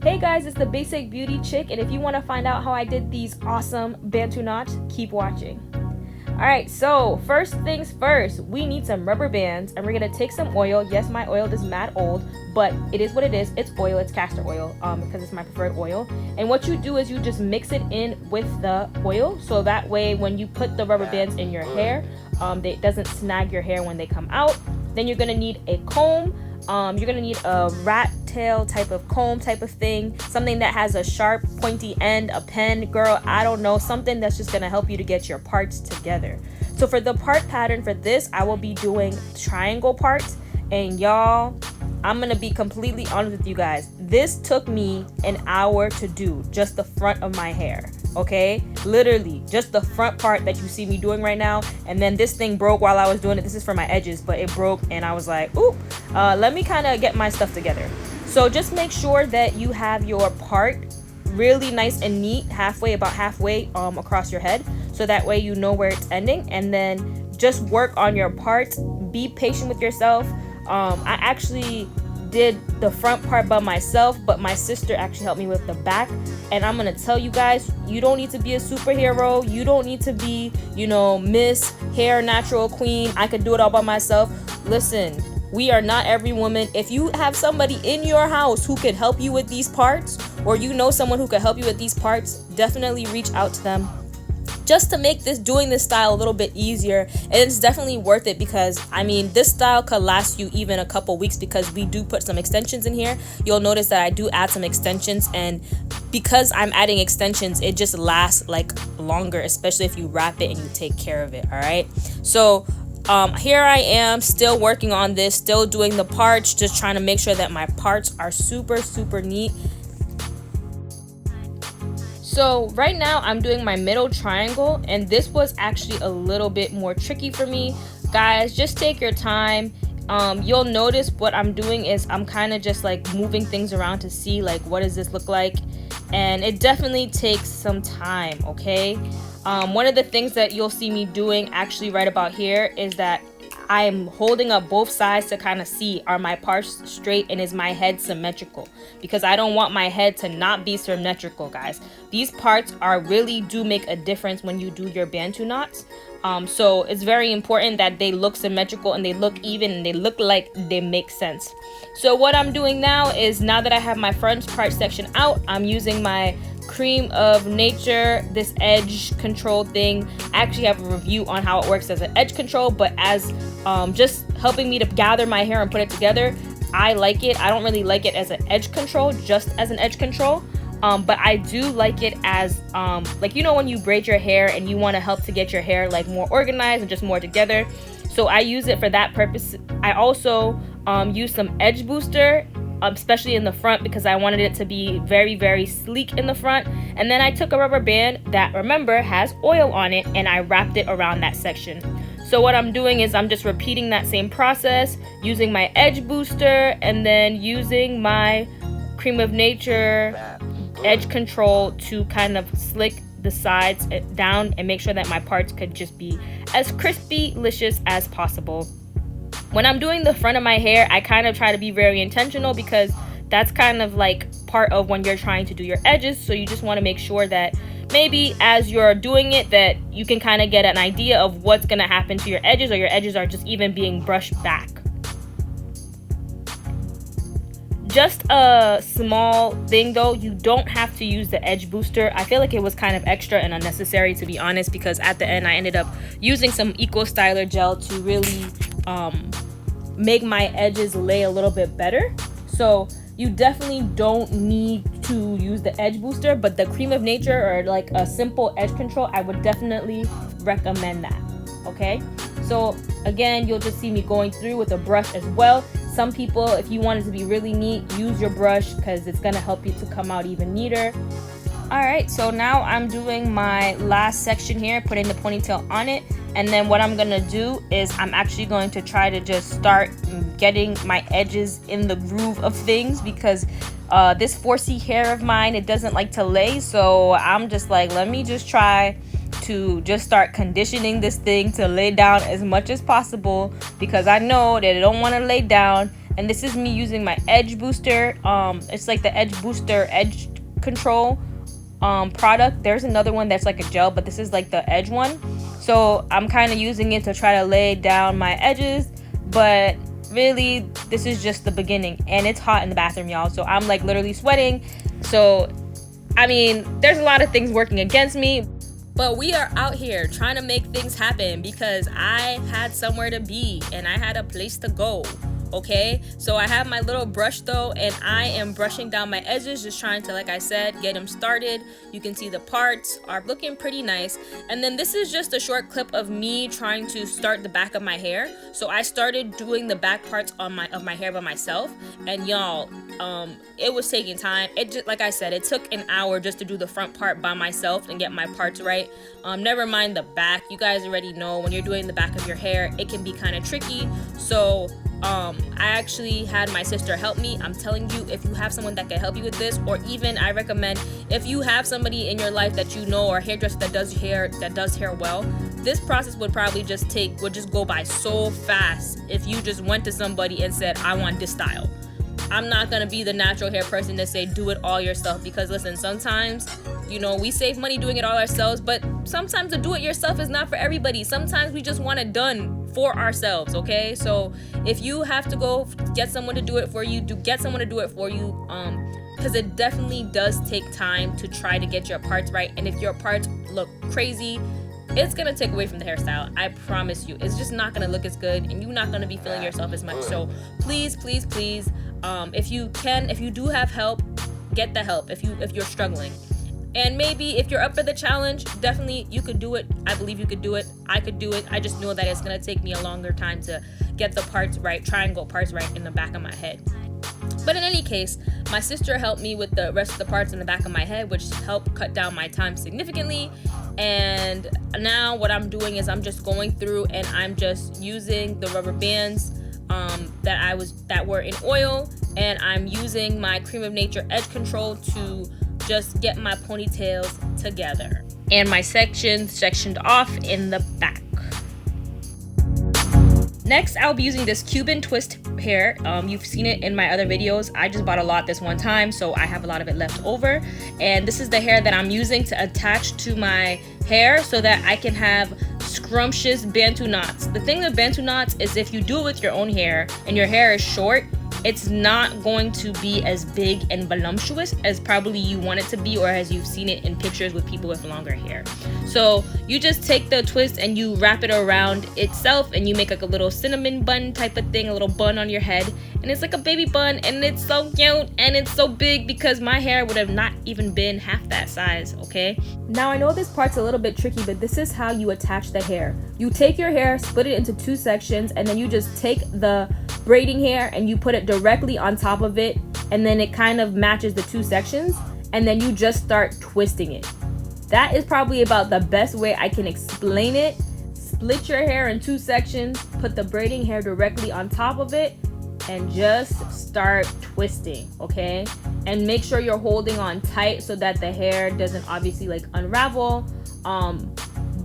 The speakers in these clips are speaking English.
Hey guys, it's the Basic Beauty Chick, and if you want to find out how I did these awesome Bantu knots, keep watching. Alright, so first things first, we need some rubber bands, and we're going to take some oil. Yes, my oil is mad old, but it is what it is. It's oil, it's castor oil, because it's my preferred oil. And what you do is you just mix it in with the oil, so that way when you put the rubber bands in your hair, it doesn't snag your hair when they come out. Then you're going to need a comb. You're gonna need a rat tail type of comb type of thing, something that has a sharp pointy end, a pen, girl, I don't know, something that's just gonna help you to get your parts together. So for the part pattern for this, I will be doing triangle parts, and y'all, I'm gonna be completely honest with you guys, this took me an hour to do, just the front of my hair. Okay, literally just the front part that you see me doing right now. And then this thing broke while I was doing it. This is for my edges, but it broke, and I was like, ooh, let me kind of get my stuff together. So just make sure that you have your part really nice and neat, about halfway across your head, so that way you know where it's ending. And then just work on your parts. Be patient with yourself. I actually did the front part by myself, but my sister actually helped me with the back. And I'm gonna tell you guys, you don't need to be a superhero, you don't need to be, Miss Hair Natural Queen. I could do it all by myself. Listen, we are not every woman. If you have somebody in your house who could help you with these parts, or you know someone who could help you with these parts, definitely reach out to them, just to make doing this style a little bit easier. And it's definitely worth it, because I mean, this style could last you even a couple weeks, because we do put some extensions in here. You'll notice that I do add some extensions, and because I'm adding extensions, it just lasts like longer, especially if you wrap it and you take care of it. All right, so here I am still working on this, still doing the parts, just trying to make sure that my parts are super neat. So right now I'm doing my middle triangle, and this was actually a little bit more tricky for me. Guys, just take your time. You'll notice what I'm doing is I'm kind of just like moving things around to see like what does this look like, and it definitely takes some time, okay? One of the things that you'll see me doing actually right about here is that I'm holding up both sides to kind of see, are my parts straight and is my head symmetrical, because I don't want my head to not be symmetrical, guys. These parts really do make a difference when you do your Bantu knots. So it's very important that they look symmetrical and they look even and they look like they make sense. So what I'm doing now is, now that I have my front part section out, I'm using my Cream of Nature, this edge control thing. I actually have a review on how it works as an edge control, but as just helping me to gather my hair and put it together, I like it. I don't really like it as an edge control, just as an edge control, but I do like it as like, when you braid your hair and you want to help to get your hair like more organized and just more together. So I use it for that purpose. I also use some edge booster, especially in the front, because I wanted it to be very sleek in the front. And then I took a rubber band that, remember, has oil on it, and I wrapped it around that section. So what I'm doing is I'm just repeating that same process, using my edge booster and then using my Cream of Nature edge control to kind of slick the sides down and make sure that my parts could just be as crispy-licious as possible. When I'm doing the front of my hair, I kind of try to be very intentional, because that's kind of like part of when you're trying to do your edges. So you just want to make sure that maybe as you're doing it, that you can kind of get an idea of what's going to happen to your edges, or your edges are just even being brushed back. Just a small thing though, you don't have to use the edge booster. I feel like it was kind of extra and unnecessary, to be honest, because at the end I ended up using some Eco Styler gel to really make my edges lay a little bit better. So you definitely don't need to use the edge booster, but the Cream of Nature or like a simple edge control, I would definitely recommend that. Okay, so again, you'll just see me going through with a brush as well. Some people, if you want it to be really neat, use your brush, because it's gonna help you to come out even neater. Alright, so now I'm doing my last section here, putting the ponytail on it. And then what I'm gonna do is I'm actually going to try to just start getting my edges in the groove of things, because this 4C hair of mine, it doesn't like to lay. So I'm just like, let me just try to just start conditioning this thing to lay down as much as possible, because I know that I don't want to lay down. And this is me using my edge booster. It's like the edge booster edge control product. There's another one that's like a gel, but this is like the edge one. So I'm kind of using it to try to lay down my edges, but really this is just the beginning, and it's hot in the bathroom, y'all, so I'm like literally sweating. So I mean, there's a lot of things working against me, but we are out here trying to make things happen because I had somewhere to be and I had a place to go. Okay, so I have my little brush though, and I am brushing down my edges, just trying to, like I said, get them started. You can see the parts are looking pretty nice. And then this is just a short clip of me trying to start the back of my hair. So I started doing the back parts of my hair by myself, and y'all, it was taking time. It just, like I said, it took an hour just to do the front part by myself and get my parts right. Never mind the back. You guys already know when you're doing the back of your hair, it can be kind of tricky. So I actually had my sister help me. I'm telling you, if you have someone that can help you with this, or even I recommend if you have somebody in your life that you know, or a hairdresser that does hair well, this process would probably just go by so fast if you just went to somebody and said, I want this style. I'm not gonna be the natural hair person to say do it all yourself, because listen, sometimes, you know, we save money doing it all ourselves, but sometimes the do it yourself is not for everybody. Sometimes we just want it done for ourselves, okay? So if you have to go get someone to do it for you, get someone to do it for you, because it definitely does take time to try to get your parts right. And if your parts look crazy, it's gonna take away from the hairstyle. I promise you, it's just not gonna look as good, and you're not gonna be feeling yourself as much. So please, please, please, if you do have help, get the help if you're struggling. And maybe if you're up for the challenge, definitely you could do it. I believe you could do it. I could do it. I just know that it's gonna take me a longer time to get the parts right, triangle parts right in the back of my head. But in any case, my sister helped me with the rest of the parts in the back of my head, which helped cut down my time significantly. And now what I'm doing is I'm just going through and I'm just using the rubber bands that were in oil, and I'm using my Cream of Nature edge control to just get my ponytails together and my sectioned off in the back. Next, I'll be using this Cuban twist hair. You've seen it in my other videos. I just bought a lot this one time, so I have a lot of it left over. And this is the hair that I'm using to attach to my hair so that I can have scrumptious Bantu knots. The thing with Bantu knots is if you do it with your own hair and your hair is short, it's not going to be as big and voluptuous as probably you want it to be, or as you've seen it in pictures with people with longer hair. So you just take the twist and you wrap it around itself, and you make like a little cinnamon bun type of thing, a little bun on your head, and it's like a baby bun, and it's so cute and it's so big because my hair would have not even been half that size. Okay, now I know this part's a little bit tricky, but this is how you attach the hair. You take your hair, split it into two sections, and then you just take the braiding hair and you put it directly on top of it, and then it kind of matches the two sections, and then you just start twisting it. That is probably about the best way I can explain it. Split your hair in two sections, put the braiding hair directly on top of it, and just start twisting, okay? And make sure you're holding on tight so that the hair doesn't obviously like unravel.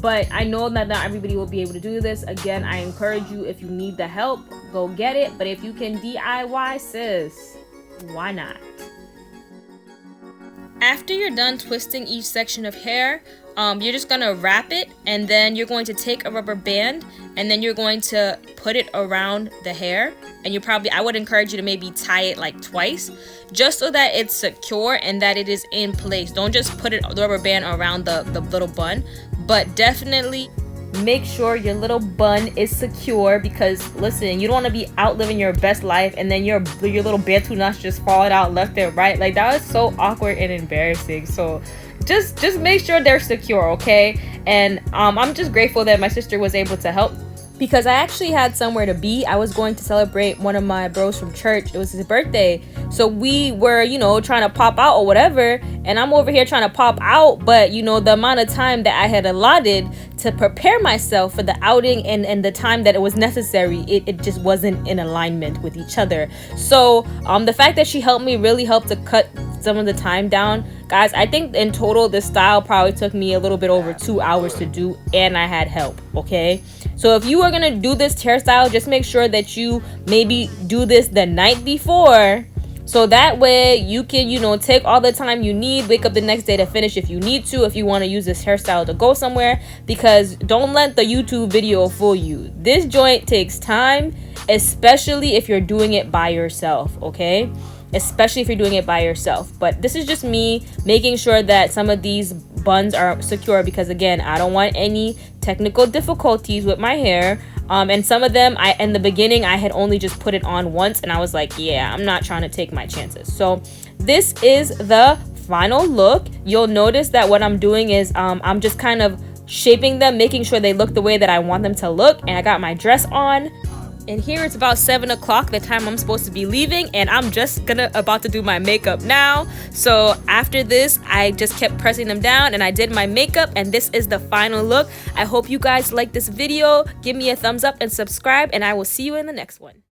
But I know that not everybody will be able to do this. Again, I encourage you, if you need the help, go get it. But if you can DIY, sis, why not? After you're done twisting each section of hair, you're just gonna wrap it, and then you're going to take a rubber band, and then you're going to put it around the hair. And I would encourage you to maybe tie it like twice, just so that it's secure and that it is in place. Don't just put the rubber band around the little bun, but definitely make sure your little bun is secure, because listen, you don't want to be out living your best life and then your little Bantu knots just falling out left and right. Like, that was so awkward and embarrassing. So just make sure they're secure, okay? And I'm just grateful that my sister was able to help, because I actually had somewhere to be. I was going to celebrate one of my bros from church. It was his birthday. So we were, trying to pop out or whatever. And I'm over here trying to pop out. But, the amount of time that I had allotted to prepare myself for the outing and the time that it was necessary, it just wasn't in alignment with each other. So the fact that she helped me really helped to cut some of the time down. Guys, I think in total, this style probably took me a little bit over 2 hours to do, and I had help, okay? So if you are gonna do this hairstyle, just make sure that you maybe do this the night before, so that way you can, you know, take all the time you need, wake up the next day to finish if you need to, if you want to use this hairstyle to go somewhere. Because don't let the YouTube video fool you. This joint takes time, especially if you're doing it by yourself, okay? Especially if you're doing it by yourself. But this is just me making sure that some of these buns are secure, because again, I don't want any technical difficulties with my hair. And some of them, in the beginning, I had only just put it on once, and I was like, yeah, I'm not trying to take my chances. So this is the final look. You'll notice that what I'm doing is I'm just kind of shaping them, making sure they look the way that I want them to look. And I got my dress on. And here it's about 7 o'clock, the time I'm supposed to be leaving, and I'm just about to do my makeup now. So after this, I just kept pressing them down and I did my makeup, and this is the final look. I hope you guys like this video. Give me a thumbs up and subscribe, and I will see you in the next one.